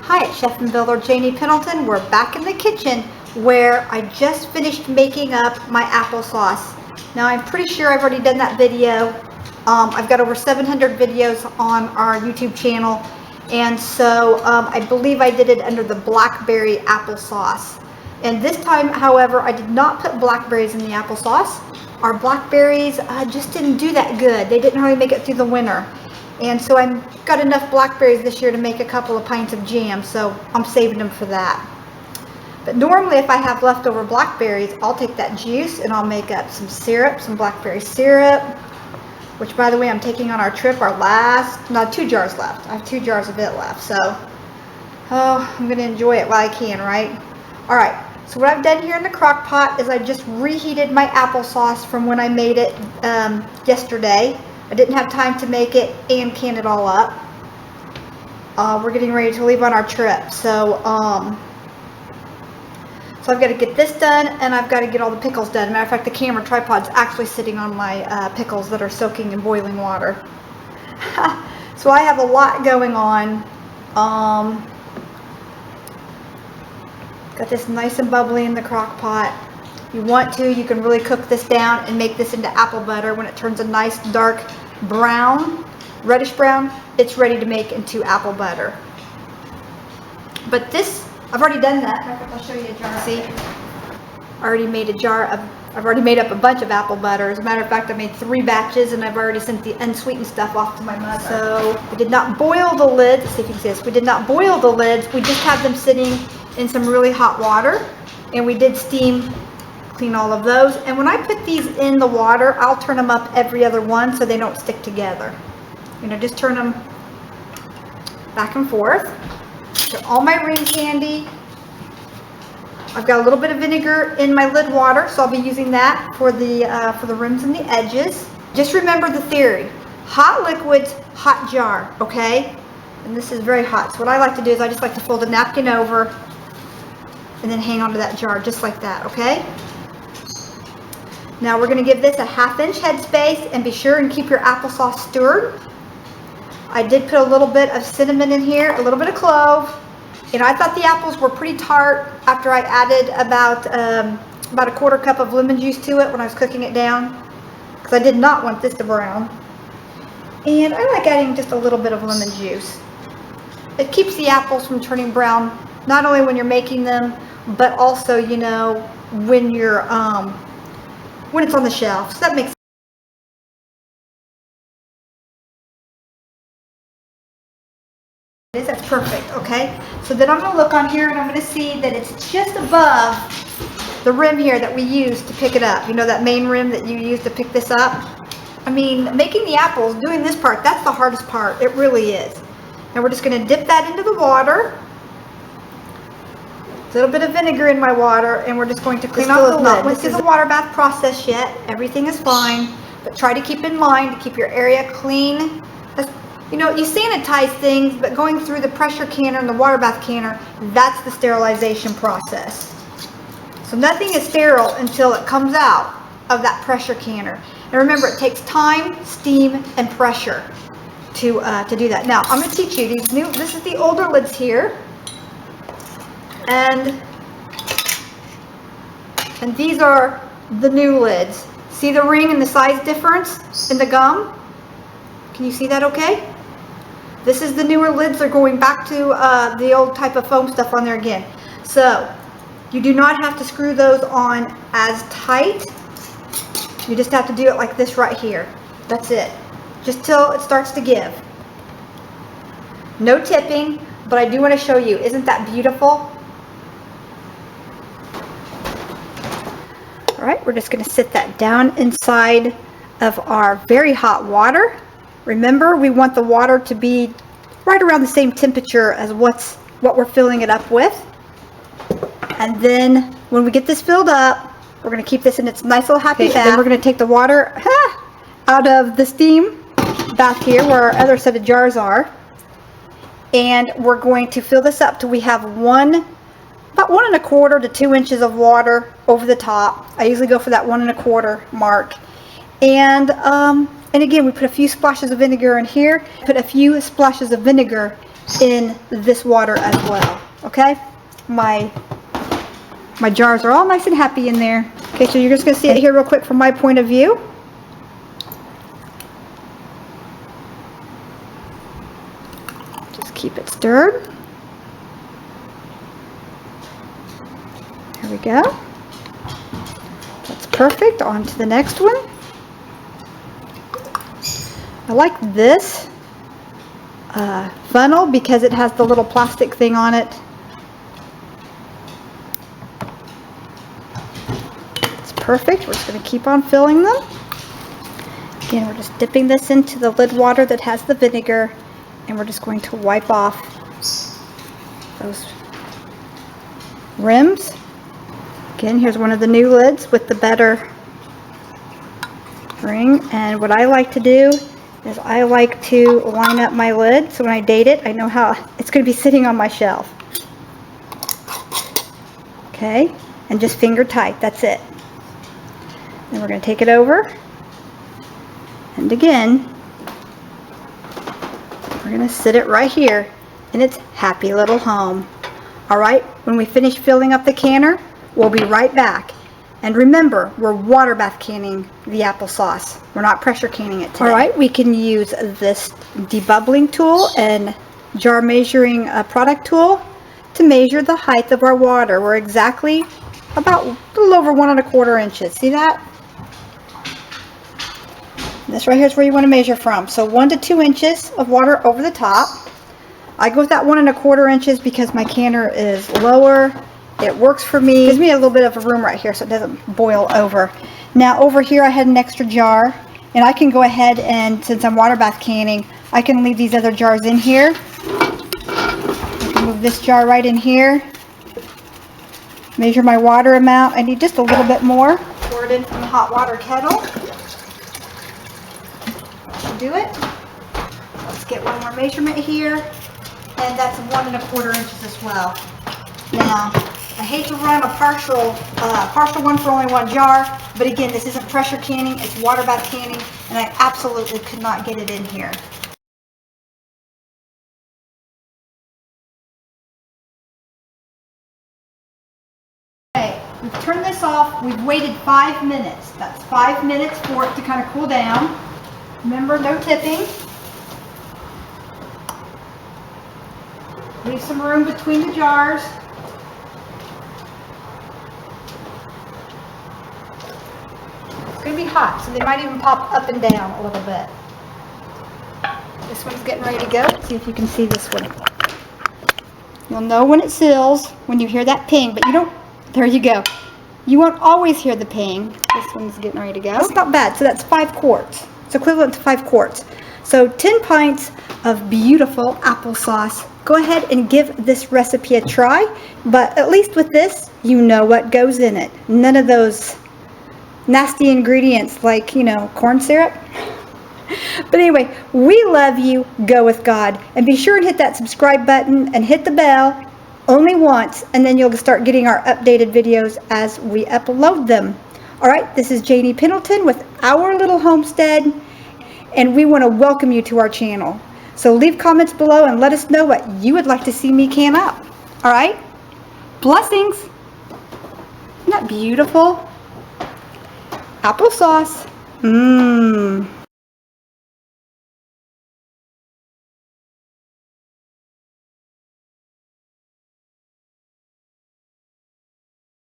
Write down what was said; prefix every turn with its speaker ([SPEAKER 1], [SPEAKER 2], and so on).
[SPEAKER 1] Hi, it's Chef and Builder Janie Pendleton. We're back in the kitchen where I just finished making up my applesauce. Now I'm pretty sure I've already done that video. I've got over 700 videos on our YouTube channel, and so I believe I did it under the blackberry applesauce. And this time, however, I did not put blackberries in the applesauce. Our blackberries just didn't do that good. They didn't really make it through the winter. And so I've got enough blackberries this year to make a couple of pints of jam, so I'm saving them for that. But normally if I have leftover blackberries, I'll take that juice and I'll make up some syrup, some blackberry syrup, which by the way I'm taking on our trip, our last, 2 jars left. I have 2 jars of it left, so I'm going to enjoy it while I can, right? Alright, so what I've done here in the crock pot is I just reheated my applesauce from when I made it yesterday. I didn't have time to make it and can it all up. We're getting ready to leave on our trip, so I've got to get this done, and I've got to get all the pickles done. Matter of fact, the camera tripod's actually sitting on my pickles that are soaking in boiling water. So I have a lot going on. Got this nice and bubbly in the crock pot. You want to, you can really cook this down and make this into apple butter. When it turns a nice dark brown, reddish brown, it's ready to make into apple butter. But this, I've already done that. I'll show you a jar. See, I already made a jar of, I've already made up a bunch of apple butter. As a matter of fact, I made 3 batches and I've already sent the unsweetened stuff off to my mother. So we did not boil the lids. Let's see if you can see this. We did not boil the lids. We just had them sitting in some really hot water, and we did steam clean all of those. And when I put these in the water, I'll turn them up every other one so they don't stick together. You know, just turn them back and forth. Got all my ring candy. I've got a little bit of vinegar in my lid water, so I'll be using that for the rims and the edges. Just remember the theory: hot liquids, hot jar. Okay, and this is very hot. So what I like to do is I just like to fold a napkin over and then hang onto that jar just like that. Okay. Now we're going to give this a 1/2 inch headspace, and be sure and keep your applesauce stirred. I did put a little bit of cinnamon in here, a little bit of clove, and I thought the apples were pretty tart after I added about a 1/4 cup of lemon juice to it when I was cooking it down, because I did not want this to brown. And I like adding just a little bit of lemon juice. It keeps the apples from turning brown, not only when you're making them, but also, you know, when you're when it's on the shelf. So that makes sense. That's perfect. Okay, so then I'm going to look on here and I'm going to see that it's just above the rim here that we use to pick it up. You know, that main rim that you use to pick this up? I mean, making the apples, doing this part, that's the hardest part. It really is. And we're just going to dip that into the water. A little bit of vinegar in my water, and we're just going to clean off the lid. This is the water bath process yet. Everything is fine, but try to keep in mind to keep your area clean. You know, you sanitize things, but going through the pressure canner and the water bath canner, that's the sterilization process. So nothing is sterile until it comes out of that pressure canner. And remember, it takes time, steam, and pressure to do that. Now, I'm going to teach you these new. This is the older lids here. And these are the new lids. See the ring and the size difference in the gum? Can you see that okay? This is the newer lids. They're going back to the old type of foam stuff on there again. So you do not have to screw those on as tight. You just have to do it like this right here. That's it. Just till it starts to give. No tipping, but I do want to show you. Isn't that beautiful? All right, we're just going to sit that down inside of our very hot water. Remember, we want the water to be right around the same temperature as what we're filling it up with. And then when we get this filled up, we're going to keep this in its nice little happy bath. Then we're going to take the water out of the steam bath here where our other set of jars are. And we're going to fill this up till we have about 1 1/4 to 2 inches of water over the top. I usually go for that 1 1/4 mark. And again, we put a few splashes of vinegar in here. Put a few splashes of vinegar in this water as well. Okay, my jars are all nice and happy in there. Okay, so you're just gonna see it here real quick from my point of view. Just keep it stirred. There we go. That's perfect. On to the next one. I like this funnel because it has the little plastic thing on it. It's perfect. We're just going to keep on filling them. Again, we're just dipping this into the lid water that has the vinegar, and we're just going to wipe off those rims. Again, here's one of the new lids with the better ring, and what I like to do is I like to line up my lid so when I date it, I know how it's going to be sitting on my shelf. Okay, and just finger tight, that's it. Then we're going to take it over, and again, we're going to sit it right here in its happy little home. Alright, when we finish filling up the canner, we'll be right back. And remember, we're water bath canning the applesauce. We're not pressure canning it today. Alright, we can use this debubbling tool and jar measuring product tool to measure the height of our water. We're exactly about a little over 1 1/4 inches. See that? This right here is where you want to measure from. So 1 to 2 inches of water over the top. I go with that 1 1/4 inches because my canner is lower. It works for me. Gives me a little bit of a room right here so it doesn't boil over. Now over here I had an extra jar, and I can go ahead and, since I'm water bath canning, I can leave these other jars in here. I can move this jar right in here. Measure my water amount. I need just a little bit more. Pour it in from the hot water kettle. That should do it. Let's get one more measurement here. And that's 1 1/4 inches as well. Now, I hate to run a partial one for only 1 jar, but again, this isn't pressure canning, it's water bath canning, and I absolutely could not get it in here. Okay, we've turned this off. We've waited 5 minutes. That's 5 minutes for it to kind of cool down. Remember, no tipping. Leave some room between the jars. It's going to be hot, so they might even pop up and down a little bit. This one's getting ready to go. Let's see if you can see this one. You'll know when it seals when you hear that ping, but you don't. There you go. You won't always hear the ping. This one's getting ready to go. That's not bad. So that's 5 quarts. It's equivalent to 5 quarts. So 10 pints of beautiful applesauce. Go ahead and give this recipe a try, but at least with this, you know what goes in it. None of those nasty ingredients like, you know, corn syrup. But anyway, we love you. Go with God. And be sure and hit that subscribe button and hit the bell only once, and then you'll start getting our updated videos as we upload them. Alright, this is Janie Pendleton with Our Little Homestead, and we want to welcome you to our channel. So leave comments below and let us know what you would like to see me can up. Alright? Blessings! Isn't that beautiful? Applesauce. Mmm.